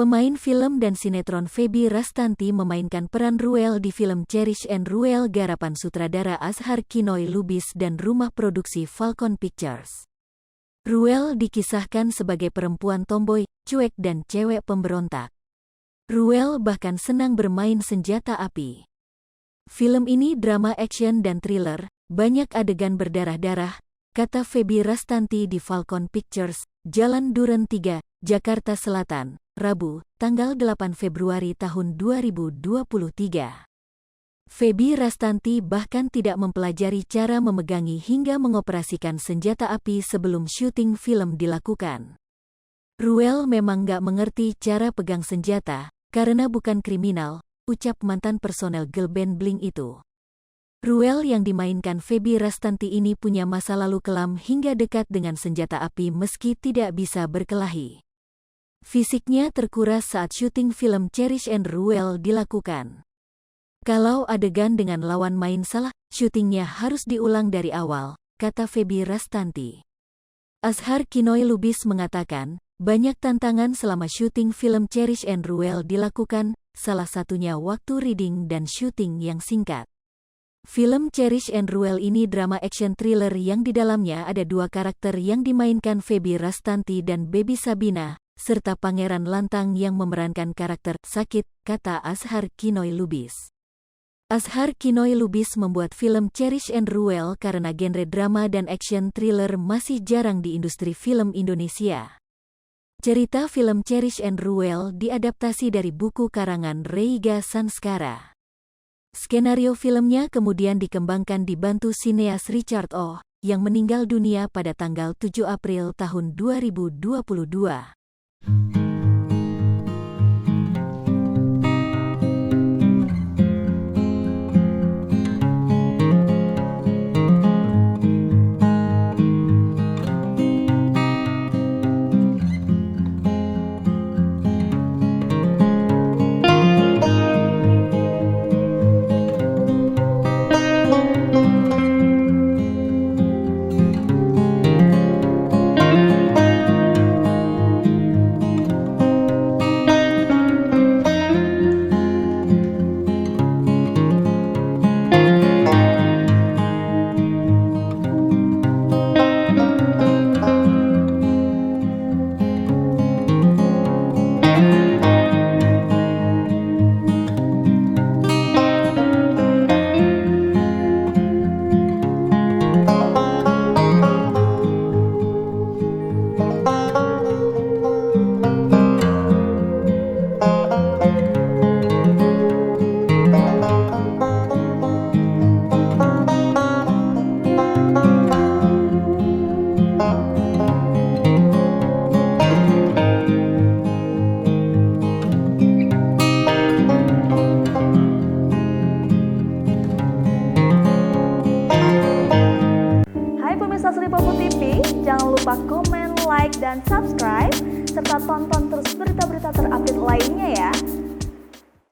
Pemain film dan sinetron Feby Rastanti memainkan peran Ruel di film Cherish and Ruel garapan sutradara Azhar Kinoy Lubis dan rumah produksi Falcon Pictures. Ruel dikisahkan sebagai perempuan tomboy, cuek dan cewek pemberontak. Ruel bahkan senang bermain senjata api. Film ini drama action dan thriller, banyak adegan berdarah-darah, kata Feby Rastanti di Falcon Pictures, Jalan Duren 3, Jakarta Selatan, Rabu, tanggal 8 Februari tahun 2023. Feby Rastanti bahkan tidak mempelajari cara memegangi hingga mengoperasikan senjata api sebelum syuting film dilakukan. Ruel memang gak mengerti cara pegang senjata, karena bukan kriminal, ucap mantan personel girl band Blink itu. Ruel yang dimainkan Feby Rastanti ini punya masa lalu kelam hingga dekat dengan senjata api meski tidak bisa berkelahi. Fisiknya terkuras saat syuting film Cherish and Ruel dilakukan. Kalau adegan dengan lawan main salah, syutingnya harus diulang dari awal, kata Feby Rastanti. Azhar Kinoy Lubis mengatakan, banyak tantangan selama syuting film Cherish and Ruel dilakukan, salah satunya waktu reading dan syuting yang singkat. Film Cherish and Ruel ini drama action thriller yang di dalamnya ada dua karakter yang dimainkan Feby Rastanti dan Baby Sabina, serta Pangeran Lantang yang memerankan karakter sakit, kata Azhar Kinoy Lubis. Azhar Kinoy Lubis membuat film Cherish and Ruel karena genre drama dan action thriller masih jarang di industri film Indonesia. Cerita film Cherish and Ruel diadaptasi dari buku karangan Reiga Sanskara. Skenario filmnya kemudian dikembangkan dibantu sineas Richard Oh, yang meninggal dunia pada tanggal 7 April tahun 2022. Jangan lupa komen, like, dan subscribe, serta tonton terus berita-berita terupdate lainnya ya.